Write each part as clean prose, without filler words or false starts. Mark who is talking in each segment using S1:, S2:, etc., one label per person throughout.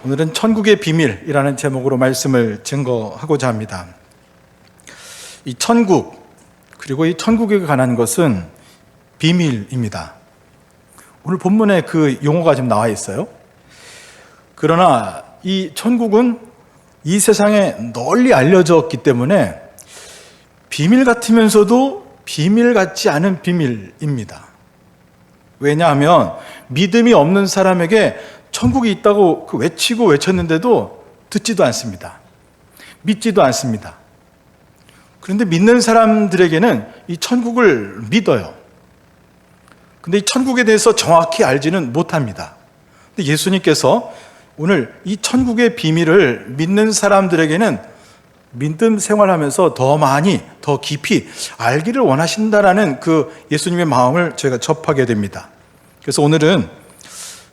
S1: 오늘은 천국의 비밀이라는 제목으로 말씀을 증거하고자 합니다. 이 천국, 그리고 이 천국에 관한 것은 비밀입니다. 오늘 본문에 그 용어가 좀 나와 있어요. 그러나 이 천국은 이 세상에 널리 알려졌기 때문에 비밀 같으면서도 비밀 같지 않은 비밀입니다. 왜냐하면 믿음이 없는 사람에게 천국이 있다고 외치고 외쳤는데도 듣지도 않습니다. 믿지도 않습니다. 그런데 믿는 사람들에게는 이 천국을 믿어요. 근데 이 천국에 대해서 정확히 알지는 못합니다. 근데 예수님께서 오늘 이 천국의 비밀을 믿는 사람들에게는 믿음 생활하면서 더 많이, 더 깊이 알기를 원하신다라는 그 예수님의 마음을 저희가 접하게 됩니다. 그래서 오늘은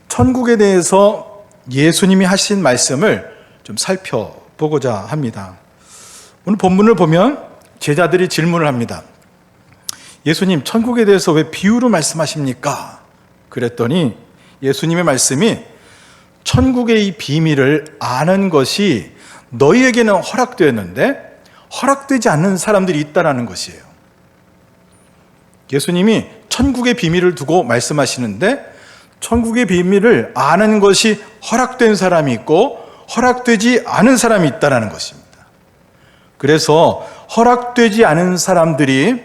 S1: 천국에 대해서 예수님이 하신 말씀을 좀 살펴보고자 합니다. 오늘 본문을 보면 제자들이 질문을 합니다. 예수님, 천국에 대해서 왜 비유로 말씀하십니까? 그랬더니 예수님의 말씀이 천국의 이 비밀을 아는 것이 너희에게는 허락되었는데 허락되지 않는 사람들이 있다라는 것이에요. 예수님이 천국의 비밀을 두고 말씀하시는데 천국의 비밀을 아는 것이 허락된 사람이 있고 허락되지 않은 사람이 있다는 것입니다. 그래서 허락되지 않은 사람들이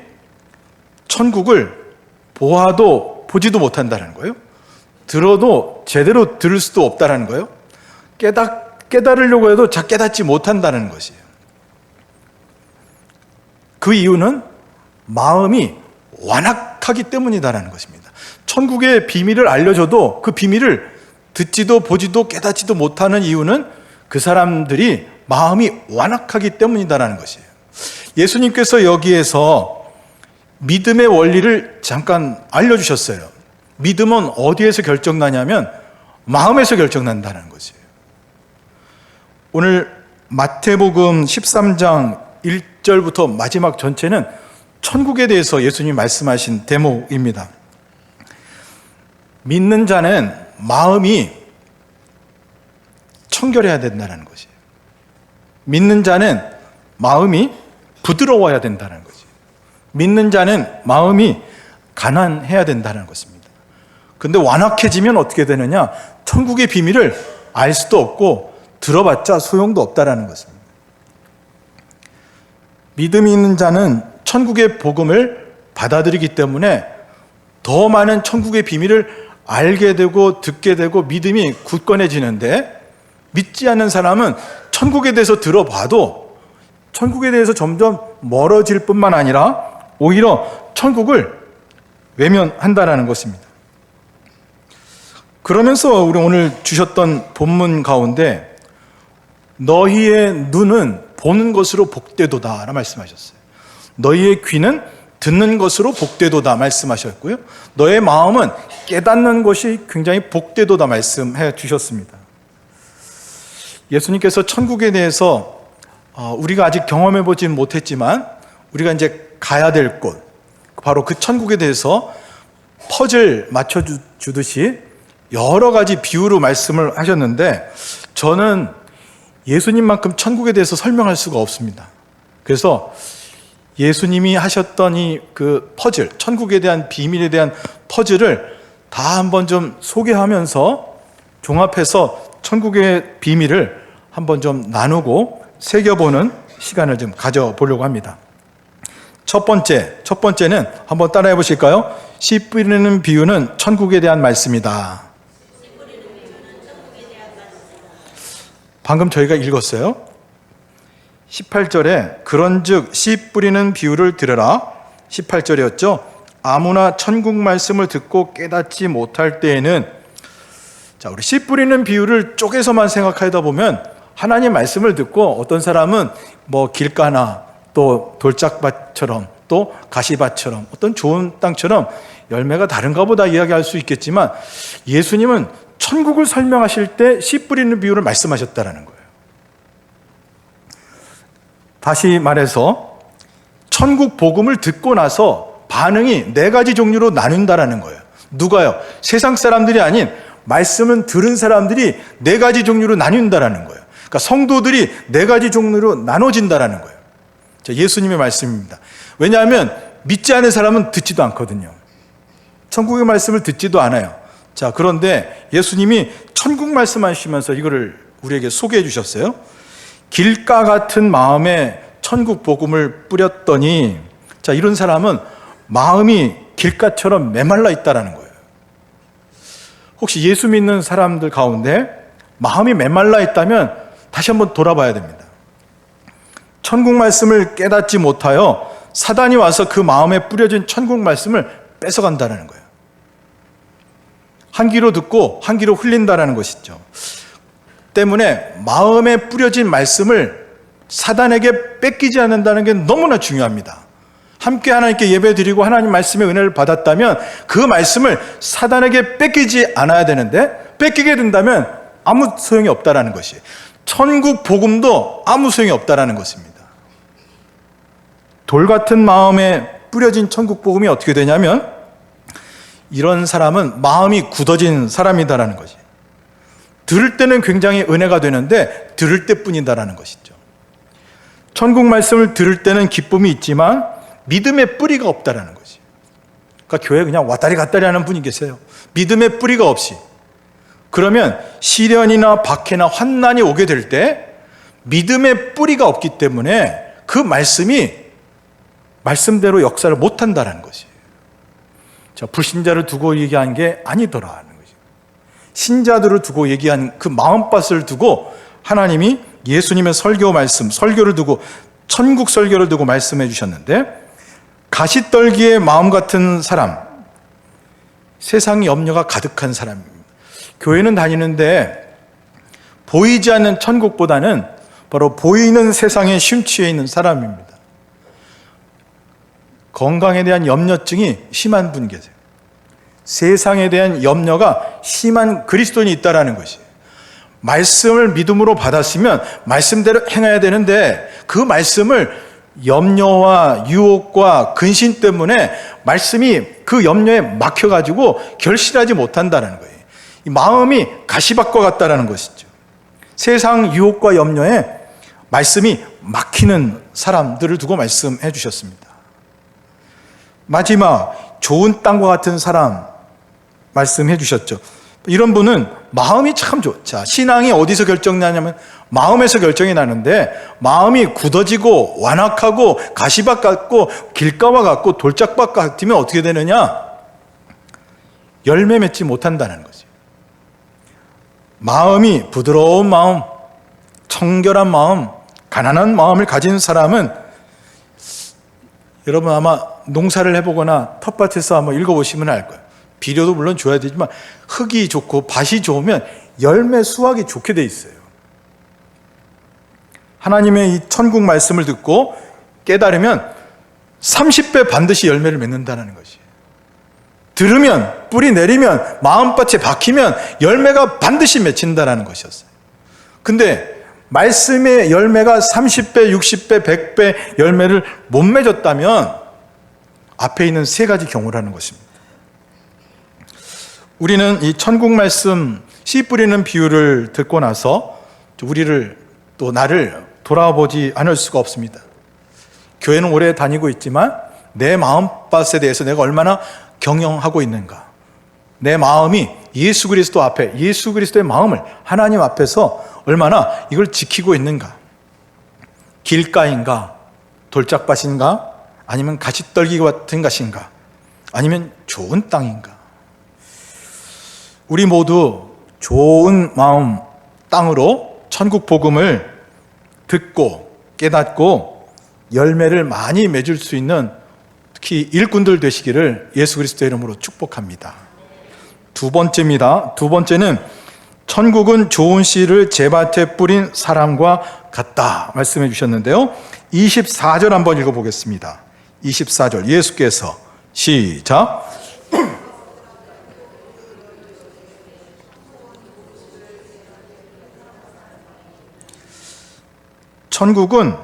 S1: 천국을 보아도 보지도 못한다는 거예요. 들어도 제대로 들을 수도 없다는 거예요. 깨달으려고 해도 잘 깨닫지 못한다는 것이에요. 그 이유는 마음이 완악하기 때문이다라는 것입니다. 천국의 비밀을 알려줘도 그 비밀을 듣지도 보지도 깨닫지도 못하는 이유는 그 사람들이 마음이 완악하기 때문이다라는 것이에요. 예수님께서 여기에서 믿음의 원리를 잠깐 알려주셨어요. 믿음은 어디에서 결정나냐면 마음에서 결정난다는 것이에요. 오늘 마태복음 13장 1절부터 마지막 전체는 천국에 대해서 예수님이 말씀하신 대목입니다. 믿는 자는 마음이 청결해야 된다는 것이에요. 믿는 자는 마음이 부드러워야 된다는 것이에요. 믿는 자는 마음이 가난해야 된다는 것입니다. 근데 완악해지면 어떻게 되느냐? 천국의 비밀을 알 수도 없고 들어봤자 소용도 없다라는 것입니다. 믿음이 있는 자는 천국의 복음을 받아들이기 때문에 더 많은 천국의 비밀을 알게 되고 듣게 되고 믿음이 굳건해지는데, 믿지 않는 사람은 천국에 대해서 들어봐도 천국에 대해서 점점 멀어질 뿐만 아니라 오히려 천국을 외면한다는 것입니다. 그러면서 우리 오늘 주셨던 본문 가운데 너희의 눈은 보는 것으로 복되도다 라고 말씀하셨어요. 너희의 귀는 듣는 것으로 복되도다 말씀하셨고요. 너의 마음은 깨닫는 것이 굉장히 복되도다 말씀해 주셨습니다. 예수님께서 천국에 대해서 우리가 아직 경험해 보진 못했지만 우리가 이제 가야 될 곳, 바로 그 천국에 대해서 퍼즐 맞춰주듯이 여러 가지 비유로 말씀을 하셨는데 저는 예수님만큼 천국에 대해서 설명할 수가 없습니다. 그래서 예수님이 하셨던 이 그 퍼즐, 천국에 대한 비밀에 대한 퍼즐을 다 한번 좀 소개하면서 종합해서 천국의 비밀을 한번 좀 나누고 새겨보는 시간을 좀 가져보려고 합니다. 첫 번째는 한번 따라해 보실까요? 씨 뿌리는 비유는 천국에 대한 말씀이다. 방금 저희가 읽었어요. 18절에 그런즉 씨 뿌리는 비유를 들으라. 18절이었죠. 아무나 천국 말씀을 듣고 깨닫지 못할 때에는, 자, 우리 씨 뿌리는 비유를 쪼개서만 생각하다 보면 하나님 말씀을 듣고 어떤 사람은 뭐 길가나 또 돌짝밭처럼 또 가시밭처럼 어떤 좋은 땅처럼 열매가 다른가 보다 이야기할 수 있겠지만 예수님은 천국을 설명하실 때 씨 뿌리는 비유를 말씀하셨다는 거예요. 다시 말해서 천국 복음을 듣고 나서 반응이 네 가지 종류로 나눈다라는 거예요. 누가요? 세상 사람들이 아닌 말씀은 들은 사람들이 네 가지 종류로 나뉜다라는 거예요. 그러니까 성도들이 네 가지 종류로 나눠진다라는 거예요. 예수님의 말씀입니다. 왜냐하면 믿지 않은 사람은 듣지도 않거든요. 천국의 말씀을 듣지도 않아요. 자, 그런데 예수님이 천국 말씀하시면서 이거를 우리에게 소개해 주셨어요. 길가 같은 마음에 천국 복음을 뿌렸더니, 자, 이런 사람은 마음이 길가처럼 메말라 있다라는 거예요. 혹시 예수 믿는 사람들 가운데 마음이 메말라 있다면 다시 한번 돌아봐야 됩니다. 천국 말씀을 깨닫지 못하여 사단이 와서 그 마음에 뿌려진 천국 말씀을 뺏어간다는 거예요. 한 귀로 듣고 한 귀로 흘린다는 것이죠. 때문에 마음에 뿌려진 말씀을 사단에게 뺏기지 않는다는 게 너무나 중요합니다. 함께 하나님께 예배드리고 하나님 말씀의 은혜를 받았다면 그 말씀을 사단에게 뺏기지 않아야 되는데, 뺏기게 된다면 아무 소용이 없다라는 것이, 천국 복음도 아무 소용이 없다라는 것입니다. 돌 같은 마음에 뿌려진 천국 복음이 어떻게 되냐면, 이런 사람은 마음이 굳어진 사람이다라는 것이, 들을 때는 굉장히 은혜가 되는데 들을 때뿐이다라는 것이죠. 천국 말씀을 들을 때는 기쁨이 있지만 믿음의 뿌리가 없다라는 것이. 그러니까 교회에 그냥 왔다리 갔다리 하는 분이 계세요. 믿음의 뿌리가 없이. 그러면 시련이나 박해나 환난이 오게 될 때 믿음의 뿌리가 없기 때문에 그 말씀이 말씀대로 역사를 못한다는 것이. 자, 불신자를 두고 얘기한 게 아니더라 하는 것이. 신자들을 두고 얘기한 그 마음밭을 두고 하나님이 예수님의 설교 말씀, 설교를 두고, 천국 설교를 두고 말씀해 주셨는데, 가시떨기의 마음 같은 사람, 세상 염려가 가득한 사람입니다. 교회는 다니는데 보이지 않는 천국보다는 바로 보이는 세상에 심취해 있는 사람입니다. 건강에 대한 염려증이 심한 분 계세요. 세상에 대한 염려가 심한 그리스도인이 있다라는 것이. 말씀을 믿음으로 받았으면 말씀대로 행해야 되는데 그 말씀을 염려와 유혹과 근심 때문에 말씀이 그 염려에 막혀가지고 결실하지 못한다는 거예요. 이 마음이 가시밭과 같다라는 것이죠. 세상 유혹과 염려에 말씀이 막히는 사람들을 두고 말씀해 주셨습니다. 마지막, 좋은 땅과 같은 사람 말씀해 주셨죠. 이런 분은 마음이 참 좋죠. 신앙이 어디서 결정나냐면 마음에서 결정이 나는데, 마음이 굳어지고 완악하고 가시밭 같고 길가와 같고 돌짝밭 같으면 어떻게 되느냐? 열매 맺지 못한다는 거죠. 마음이 부드러운 마음, 청결한 마음, 가난한 마음을 가진 사람은, 여러분 아마 농사를 해보거나 텃밭에서 한번 읽어보시면 알 거예요. 비료도 물론 줘야 되지만 흙이 좋고 밭이 좋으면 열매 수확이 좋게 돼 있어요. 하나님의 이 천국 말씀을 듣고 깨달으면 30배 반드시 열매를 맺는다는 것이. 들으면, 뿌리 내리면, 마음밭에 박히면 열매가 반드시 맺힌다는 것이었어요. 근데 말씀의 열매가 30배, 60배, 100배 열매를 못 맺었다면 앞에 있는 세 가지 경우라는 것입니다. 우리는 이 천국 말씀, 씨 뿌리는 비유를 듣고 나서 우리를, 또 나를 돌아보지 않을 수가 없습니다. 교회는 오래 다니고 있지만 내 마음밭에 대해서 내가 얼마나 경영하고 있는가, 내 마음이 예수 그리스도 앞에, 예수 그리스도의 마음을 하나님 앞에서 얼마나 이걸 지키고 있는가, 길가인가, 돌짝밭인가, 아니면 가시떨기 같은 것인가, 아니면 좋은 땅인가. 우리 모두 좋은 마음 땅으로 천국 복음을 듣고 깨닫고 열매를 많이 맺을 수 있는, 특히 일꾼들 되시기를 예수 그리스도의 이름으로 축복합니다. 두 번째입니다. 두 번째는 천국은 좋은 씨를 제밭에 뿌린 사람과 같다 말씀해 주셨는데요. 24절 한번 읽어보겠습니다. 24절 예수께서, 시작. 천국은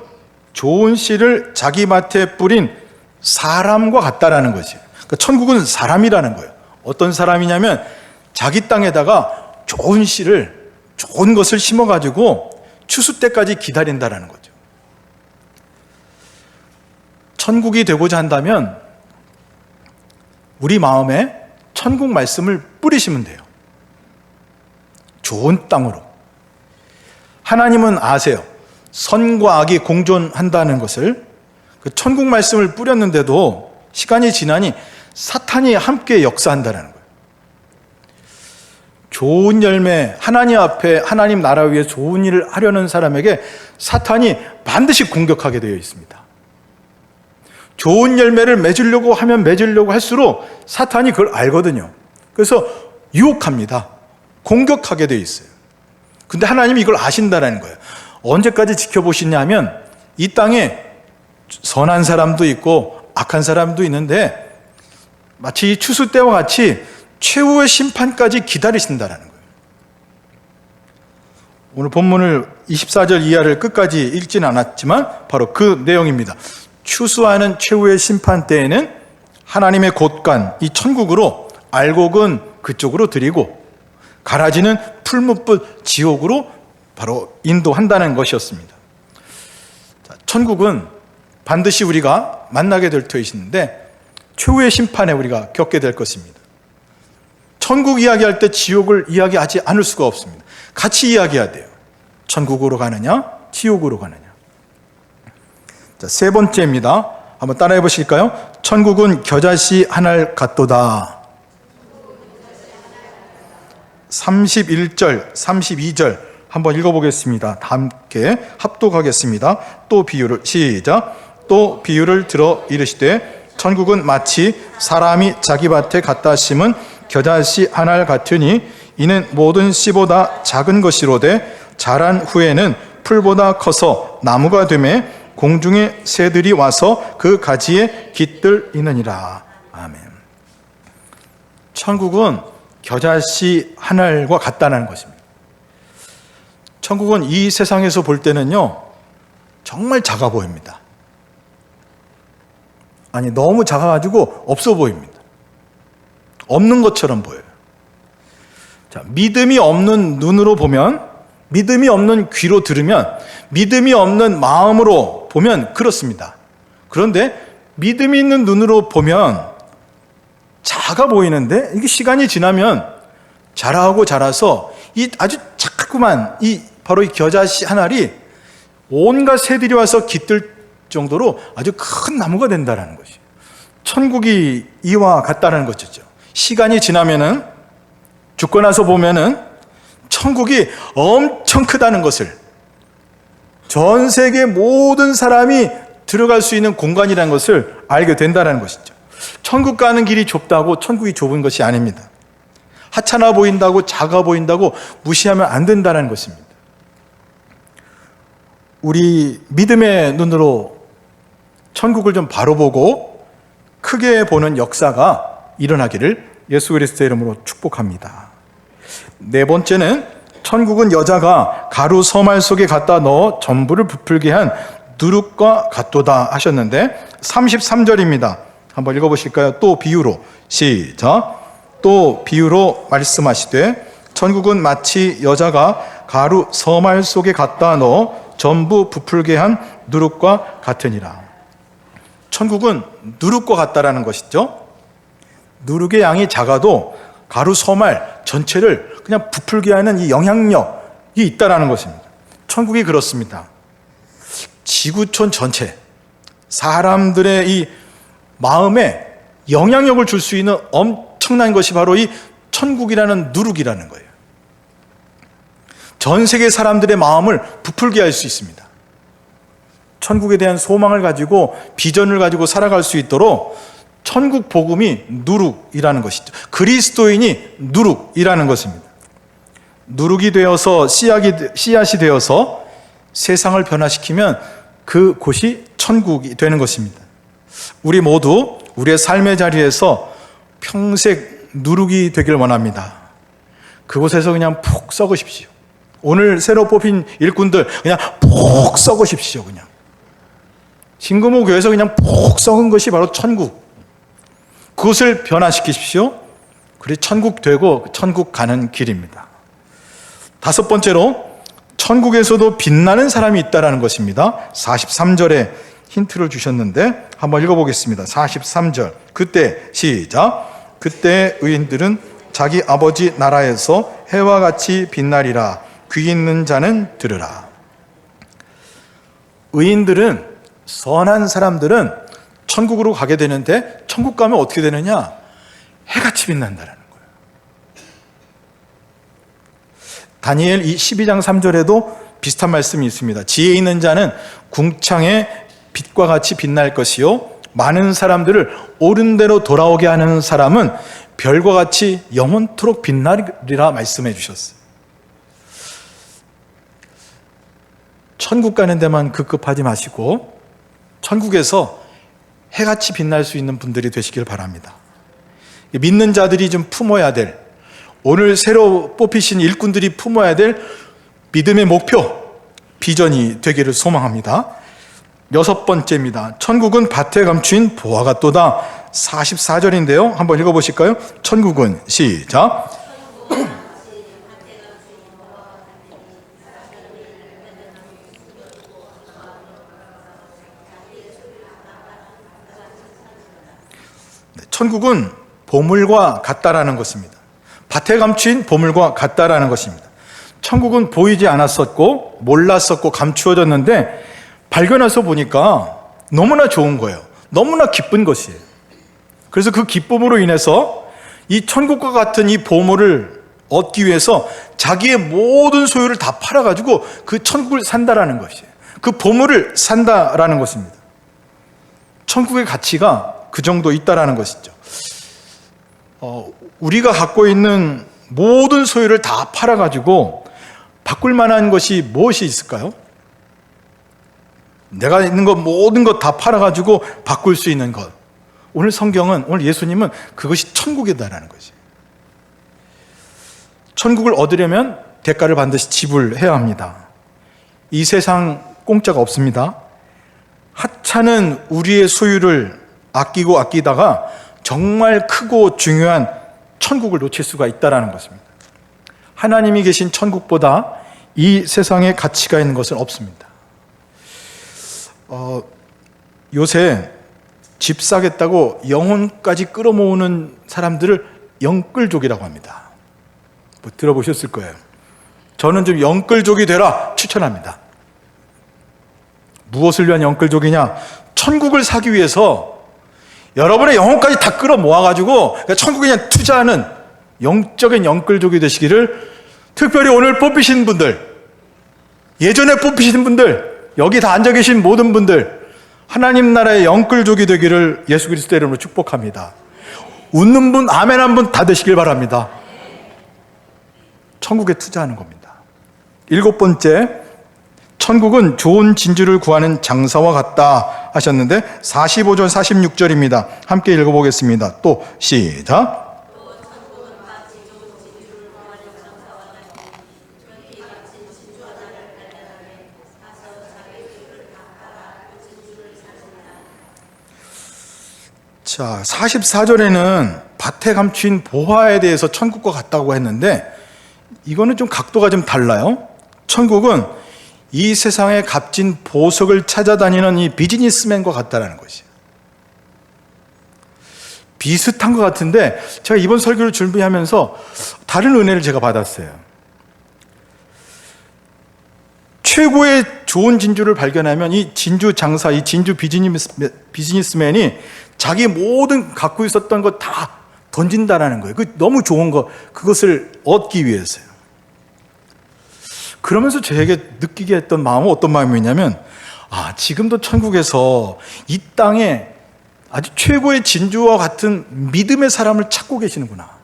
S1: 좋은 씨를 자기 밭에 뿌린 사람과 같다라는 거죠. 그러니까 천국은 사람이라는 거예요. 어떤 사람이냐면 자기 땅에다가 좋은 씨를, 좋은 것을 심어가지고 추수 때까지 기다린다라는 거죠. 천국이 되고자 한다면 우리 마음에 천국 말씀을 뿌리시면 돼요. 좋은 땅으로. 하나님은 아세요. 선과 악이 공존한다는 것을. 그 천국 말씀을 뿌렸는데도 시간이 지나니 사탄이 함께 역사한다는 거예요. 좋은 열매, 하나님 앞에 하나님 나라 위에 좋은 일을 하려는 사람에게 사탄이 반드시 공격하게 되어 있습니다. 좋은 열매를 맺으려고 하면 맺으려고 할수록 사탄이 그걸 알거든요. 그래서 유혹합니다. 공격하게 되어 있어요. 근데 하나님이 이걸 아신다는 거예요. 언제까지 지켜보시냐면 이 땅에 선한 사람도 있고 악한 사람도 있는데 마치 이 추수 때와 같이 최후의 심판까지 기다리신다는 거예요. 오늘 본문을 24절 이하를 끝까지 읽지는 않았지만 바로 그 내용입니다. 추수하는 최후의 심판 때에는 하나님의 곳간 이 천국으로 알곡은 그쪽으로 드리고 가라지는 풀무불 지옥으로 바로 인도한다는 것이었습니다. 천국은 반드시 우리가 만나게 될 터이신데 최후의 심판에 우리가 겪게 될 것입니다. 천국 이야기할 때 지옥을 이야기하지 않을 수가 없습니다. 같이 이야기해야 돼요. 천국으로 가느냐, 지옥으로 가느냐. 자, 세 번째입니다. 한번 따라해 보실까요? 천국은 겨자씨 한 알 같도다. 31절, 32절 한번 읽어보겠습니다. 다 함께 합독하겠습니다. 또 비유를 시작. 또 비유를 들어 이르시되 천국은 마치 사람이 자기 밭에 갖다 심은 겨자씨 한 알 같으니 이는 모든 씨보다 작은 것이로되 자란 후에는 풀보다 커서 나무가 되매 공중의 새들이 와서 그 가지에 깃들이느니라. 아멘. 천국은 겨자씨 한 알과 같다는 것입니다. 천국은 이 세상에서 볼 때는요 정말 작아 보입니다. 아니 너무 작아가지고 없어 보입니다. 없는 것처럼 보여요. 자, 믿음이 없는 눈으로 보면, 믿음이 없는 귀로 들으면, 믿음이 없는 마음으로 보면 그렇습니다. 그런데 믿음이 있는 눈으로 보면 작아 보이는데 이게 시간이 지나면 자라고 자라서 이 아주 작구만 이 바로 이 겨자씨 한 알이 온갖 새들이 와서 깃들 정도로 아주 큰 나무가 된다는 것이에요. 천국이 이와 같다는 것이죠. 시간이 지나면은 죽고 나서 보면은 천국이 엄청 크다는 것을, 전 세계 모든 사람이 들어갈 수 있는 공간이라는 것을 알게 된다는 것이죠. 천국 가는 길이 좁다고 천국이 좁은 것이 아닙니다. 하찮아 보인다고 작아 보인다고 무시하면 안 된다는 것입니다. 우리 믿음의 눈으로 천국을 좀 바로 보고 크게 보는 역사가 일어나기를 예수 그리스도의 이름으로 축복합니다. 네 번째는 천국은 여자가 가루 서말 속에 갖다 넣어 전부를 부풀게 한 누룩과 같도다 하셨는데 33절입니다. 한번 읽어보실까요? 또 비유로 시작. 또 비유로 말씀하시되 천국은 마치 여자가 가루 서말 속에 갖다 넣어 전부 부풀게 한 누룩과 같으니라. 천국은 누룩과 같다라는 것이죠. 누룩의 양이 작아도 가루 서말 전체를 그냥 부풀게 하는 이 영향력이 있다라는 것입니다. 천국이 그렇습니다. 지구촌 전체 사람들의 이 마음에 영향력을 줄 수 있는 엄청난 것이 바로 이 천국이라는 누룩이라는 거예요. 전 세계 사람들의 마음을 부풀게 할 수 있습니다. 천국에 대한 소망을 가지고 비전을 가지고 살아갈 수 있도록 천국 복음이 누룩이라는 것이죠. 그리스도인이 누룩이라는 것입니다. 누룩이 되어서 씨앗이 되어서 세상을 변화시키면 그 곳이 천국이 되는 것입니다. 우리 모두 우리의 삶의 자리에서 평생 누룩이 되길 원합니다. 그곳에서 그냥 푹 썩으십시오. 오늘 새로 뽑힌 일꾼들 그냥 푹 썩으십시오. 그냥 신금호 교회에서 그냥 푹 썩은 것이 바로 천국. 그것을 변화시키십시오. 그래 천국 되고 천국 가는 길입니다. 다섯 번째로 천국에서도 빛나는 사람이 있다는 것입니다. 43절에 힌트를 주셨는데 한번 읽어보겠습니다. 43절. 그때 시작. 그때 의인들은 자기 아버지 나라에서 해와 같이 빛나리라. 귀 있는 자는 들으라. 의인들은, 선한 사람들은 천국으로 가게 되는데, 천국 가면 어떻게 되느냐? 해같이 빛난다라는 거예요. 다니엘 12장 3절에도 비슷한 말씀이 있습니다. 지혜 있는 자는 궁창의 빛과 같이 빛날 것이요, 많은 사람들을 옳은 대로 돌아오게 하는 사람은 별과 같이 영원토록 빛나리라 말씀해 주셨어요. 천국 가는 데만 급급하지 마시고 천국에서 해같이 빛날 수 있는 분들이 되시길 바랍니다. 믿는 자들이 좀 품어야 될, 오늘 새로 뽑히신 일꾼들이 품어야 될 믿음의 목표, 비전이 되기를 소망합니다. 여섯 번째입니다. 천국은 밭에 감추인 보화 같도다. 44절인데요. 한번 읽어보실까요? 천국은 시작. 천국은 보물과 같다라는 것입니다. 밭에 감추인 보물과 같다라는 것입니다. 천국은 보이지 않았었고 몰랐었고 감추어졌는데 발견해서 보니까 너무나 좋은 거예요. 너무나 기쁜 것이에요. 그래서 그 기쁨으로 인해서 이 천국과 같은 이 보물을 얻기 위해서 자기의 모든 소유를 다 팔아가지고 그 천국을 산다라는 것이에요. 그 보물을 산다라는 것입니다. 천국의 가치가 그 정도 있다라는 것이죠. 우리가 갖고 있는 모든 소유를 다 팔아가지고 바꿀 만한 것이 무엇이 있을까요? 내가 있는 것 모든 것 다 팔아가지고 바꿀 수 있는 것. 오늘 성경은, 오늘 예수님은 그것이 천국이다라는 것이에요. 천국을 얻으려면 대가를 반드시 지불해야 합니다. 이 세상 공짜가 없습니다. 하찮은 우리의 소유를 아끼고 아끼다가 정말 크고 중요한 천국을 놓칠 수가 있다는 것입니다. 하나님이 계신 천국보다 이 세상에 가치가 있는 것은 없습니다. 요새 집 사겠다고 영혼까지 끌어모으는 사람들을 영끌족이라고 합니다. 뭐 들어보셨을 거예요. 저는 좀 영끌족이 되라 추천합니다. 무엇을 위한 영끌족이냐? 천국을 사기 위해서 여러분의 영혼까지 다 끌어모아가지고 천국에 그냥 투자하는 영적인 영끌족이 되시기를, 특별히 오늘 뽑히신 분들, 예전에 뽑히신 분들, 여기 다 앉아 계신 모든 분들, 하나님 나라의 영끌족이 되기를 예수 그리스도 이름으로 축복합니다. 웃는 분, 아멘 한 분 다 되시길 바랍니다. 천국에 투자하는 겁니다. 일곱 번째, 천국은 좋은 진주를 구하는 장사와 같다 하셨는데 45절 46절입니다. 함께 읽어보겠습니다. 또 시작. 자, 44절에는 밭에 감춘 보화에 대해서 천국과 같다고 했는데 이거는 좀 각도가 좀 달라요. 천국은 이 세상의 값진 보석을 찾아다니는 이 비즈니스맨과 같다라는 것이에요. 비슷한 것 같은데 제가 이번 설교를 준비하면서 다른 은혜를 제가 받았어요. 최고의 좋은 진주를 발견하면 이 진주 장사, 이 진주 비즈니스맨이 자기 모든 갖고 있었던 거 다 던진다라는 거예요. 그 너무 좋은 거, 그것을 얻기 위해서요. 그러면서 저에게 느끼게 했던 마음은 어떤 마음이냐면, 지금도 천국에서 이 땅에 아주 최고의 진주와 같은 믿음의 사람을 찾고 계시는구나.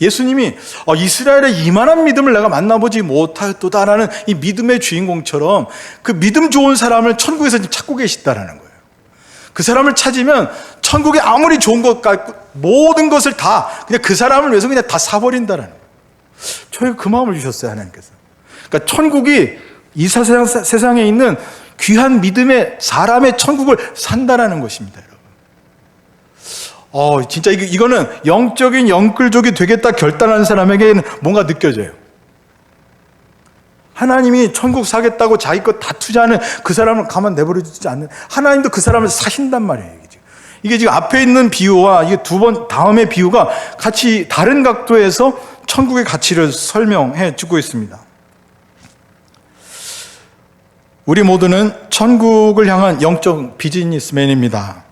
S1: 예수님이 이스라엘의 이만한 믿음을 내가 만나보지 못하였도다라는 이 믿음의 주인공처럼 그 믿음 좋은 사람을 천국에서 지금 찾고 계시다라는 거예요. 그 사람을 찾으면 천국에 아무리 좋은 것 같고 모든 것을 다 그냥 그 사람을 위해서 그냥 다 사버린다라는 거예요. 저에게 그 마음을 주셨어요, 하나님께서. 그러니까 천국이 이 세상에 있는 귀한 믿음의 사람의 천국을 산다라는 것입니다, 여러분. 진짜 이거는 영적인 영끌족이 되겠다 결단하는 사람에게는 뭔가 느껴져요. 하나님이 천국 사겠다고 자기 것 다 투자하는 그 사람을 가만 내버려 두지 않는, 하나님도 그 사람을 사신단 말이에요. 이게 지금 앞에 있는 비유와 이게 다음의 비유가 같이 다른 각도에서 천국의 가치를 설명해 주고 있습니다. 우리 모두는 천국을 향한 영적 비즈니스맨입니다.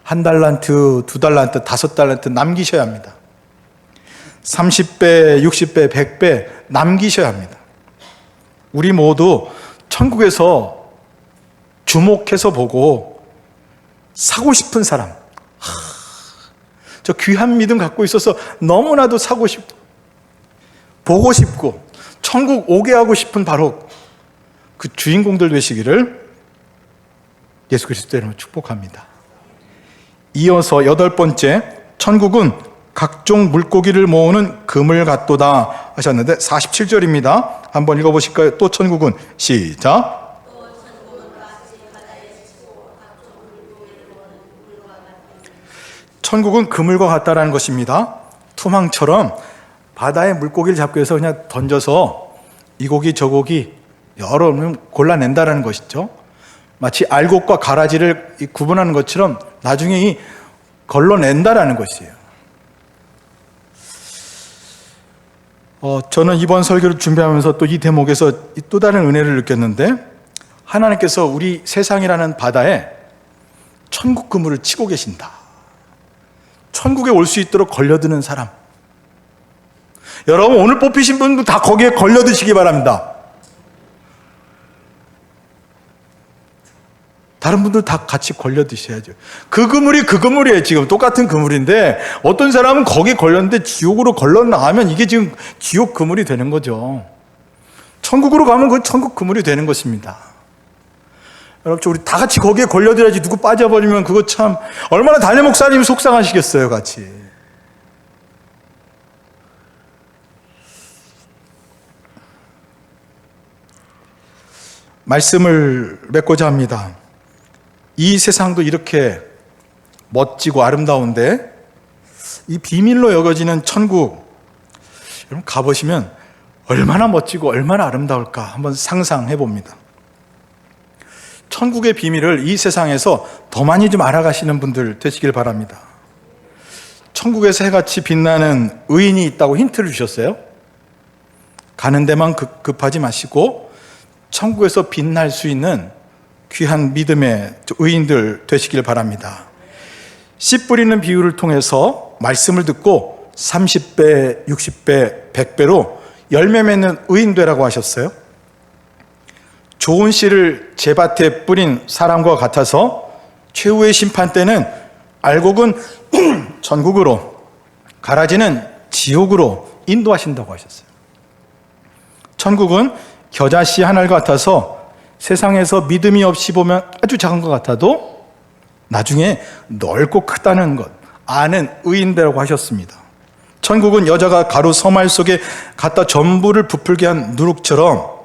S1: 1달란트, 2달란트, 5달란트 남기셔야 합니다. 30배, 60배, 100배 남기셔야 합니다. 우리 모두 천국에서 주목해서 보고 사고 싶은 사람, 저 귀한 믿음 갖고 있어서 너무나도 사고 싶고 보고 싶고 천국 오게 하고 싶은 바로 그 주인공들 되시기를 예수 그리스도의 이름으로 축복합니다. 이어서 8번째, 천국은 각종 물고기를 모으는 그물 같도다 하셨는데 47절입니다. 한번 읽어보실까요? 또 천국은 시작. 천국은 그물과 같다라는 것입니다. 투망처럼 바다에 물고기를 잡기 위해서 그냥 던져서 이 고기 저 고기 여러 골라낸다라는 것이죠. 마치 알곡과 가라지를 구분하는 것처럼 나중에 걸러낸다라는 것이에요. 저는 이번 설교를 준비하면서 또 이 대목에서 또 다른 은혜를 느꼈는데, 하나님께서 우리 세상이라는 바다에 천국 그물을 치고 계신다. 천국에 올 수 있도록 걸려드는 사람. 여러분, 오늘 뽑히신 분들 다 거기에 걸려드시기 바랍니다. 다른 분들 다 같이 걸려드셔야죠. 그 그물이 그 그물이에요. 지금 똑같은 그물인데 어떤 사람은 거기에 걸렸는데 지옥으로 걸러나가면 이게 지금 지옥 그물이 되는 거죠. 천국으로 가면 그 천국 그물이 되는 것입니다. 여러분, 우리 다 같이 거기에 걸려들어야지. 누구 빠져버리면 그거 참 얼마나 담임 목사님이 속상하시겠어요, 같이. 말씀을 맺고자 합니다. 이 세상도 이렇게 멋지고 아름다운데 이 비밀로 여겨지는 천국, 여러분 가보시면 얼마나 멋지고 얼마나 아름다울까 한번 상상해 봅니다. 천국의 비밀을 이 세상에서 더 많이 좀 알아가시는 분들 되시길 바랍니다. 천국에서 해같이 빛나는 의인이 있다고 힌트를 주셨어요. 가는 데만 급하지 마시고 천국에서 빛날 수 있는 귀한 믿음의 의인들 되시길 바랍니다. 씨 뿌리는 비유를 통해서 말씀을 듣고 30배, 60배, 100배로 열매 맺는 의인 되라고 하셨어요. 좋은 씨를 제 밭에 뿌린 사람과 같아서 최후의 심판 때는 알곡은 천국으로, 가라지는 지옥으로 인도하신다고 하셨어요. 천국은 겨자씨 하나를 같아서 세상에서 믿음이 없이 보면 아주 작은 것 같아도 나중에 넓고 크다는 것 아는 의인되라고 하셨습니다. 천국은 여자가 가루 서말 속에 갖다 전부를 부풀게 한 누룩처럼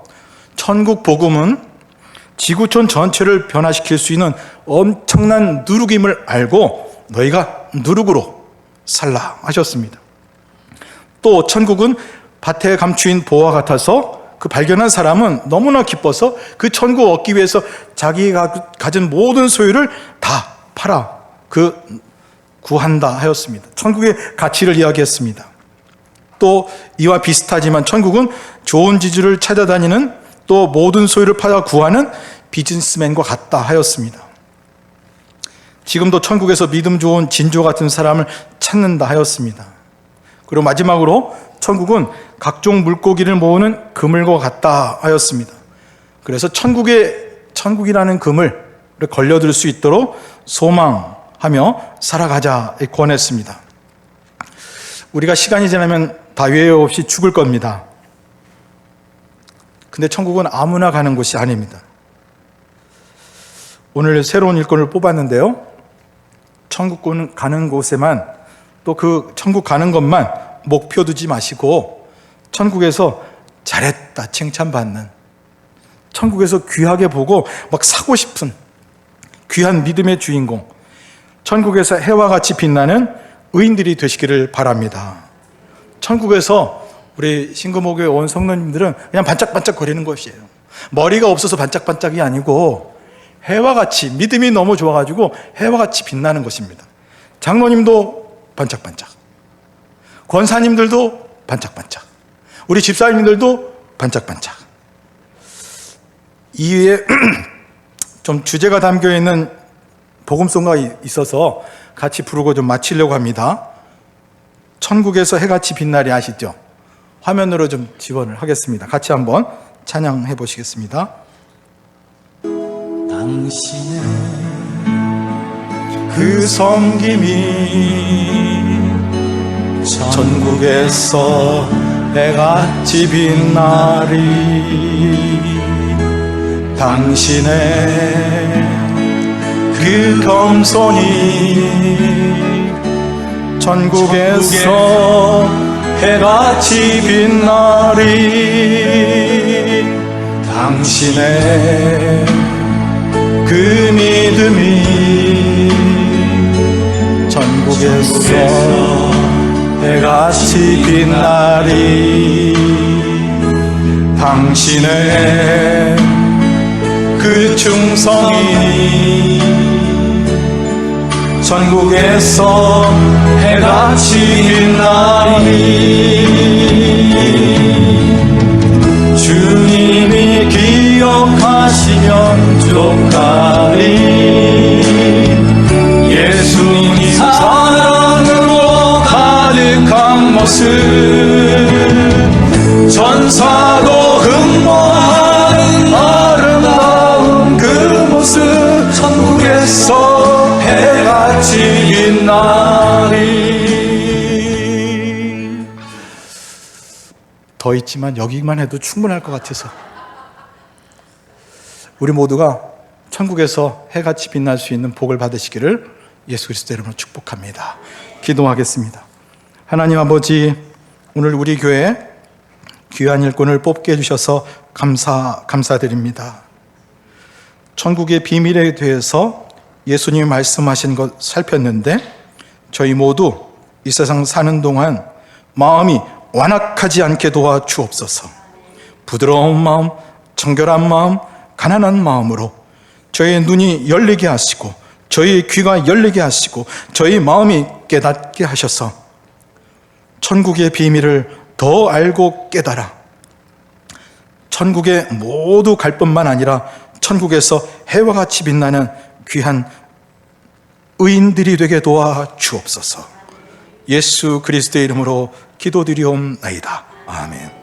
S1: 천국 복음은 지구촌 전체를 변화시킬 수 있는 엄청난 누룩임을 알고 너희가 누룩으로 살라 하셨습니다. 또 천국은 밭에 감추인 보화 같아서 그 발견한 사람은 너무나 기뻐서 그 천국 얻기 위해서 자기가 가진 모든 소유를 다 팔아 구한다 하였습니다. 천국의 가치를 이야기했습니다. 또 이와 비슷하지만 천국은 좋은 지주를 찾아다니는, 또 모든 소유를 팔아 구하는 비즈니스맨과 같다 하였습니다. 지금도 천국에서 믿음 좋은 진조 같은 사람을 찾는다 하였습니다. 그리고 마지막으로 천국은 각종 물고기를 모으는 그물과 같다 하였습니다. 그래서 천국이라는 그물을 걸려들 수 있도록 소망하며 살아가자 권했습니다. 우리가 시간이 지나면 다 예외 없이 죽을 겁니다. 근데 천국은 아무나 가는 곳이 아닙니다. 오늘 새로운 일꾼을 뽑았는데요, 천국 가는 곳에만, 또 그 천국 가는 것만 목표 두지 마시고 천국에서 잘했다 칭찬받는, 천국에서 귀하게 보고 막 사고 싶은 귀한 믿음의 주인공, 천국에서 해와 같이 빛나는 의인들이 되시기를 바랍니다. 천국에서 우리 신금호교회 온 성도님들은 그냥 반짝반짝 거리는 것이에요. 머리가 없어서 반짝반짝이 아니고 해와 같이, 믿음이 너무 좋아가지고 해와 같이 빛나는 것입니다. 장로님도 반짝반짝, 권사님들도 반짝반짝, 우리 집사님들도 반짝반짝. 이외에 좀 주제가 담겨있는 복음송가 있어서 같이 부르고 좀 마치려고 합니다. 천국에서 해같이 빛나리 아시죠? 화면으로 좀 지원을 하겠습니다. 같이 한번 찬양해 보시겠습니다.
S2: 당신의
S1: 그 섬김이 천국에서 해같이 빛나리. 당신의 그 겸손이 천국에서 해같이 빛나리. 당신의 그 믿음이 천국에서 해같이 빛나리. 당신의 그 충성이 천국에서 해같이 빛나리. 주님이 기억하시면 족하리. 예수님 사랑으로 가득한 모습, 전사도 흠모하는 아름다운 그 모습, 천국에서 해같이 빛나리. 더 있지만 여기만 해도 충분할 것 같아서 우리 모두가 천국에서 해같이 빛날 수 있는 복을 받으시기를 예수 그리스도 이름으로 축복합니다. 기도하겠습니다. 하나님 아버지, 오늘 우리 교회 귀한 일꾼을 뽑게 해주셔서 감사드립니다. 천국의 비밀에 대해서 예수님이 말씀하신 것 살폈는데, 저희 모두 이 세상 사는 동안 마음이 완악하지 않게 도와주옵소서. 부드러운 마음, 정결한 마음, 가난한 마음으로 저희의 눈이 열리게 하시고, 저희의 귀가 열리게 하시고, 저희 마음이 깨닫게 하셔서 천국의 비밀을 더 알고 깨달아 천국에 모두 갈 뿐만 아니라 천국에서 해와 같이 빛나는 귀한 의인들이 되게 도와주옵소서. 예수 그리스도의 이름으로 기도드리옵나이다. 아멘.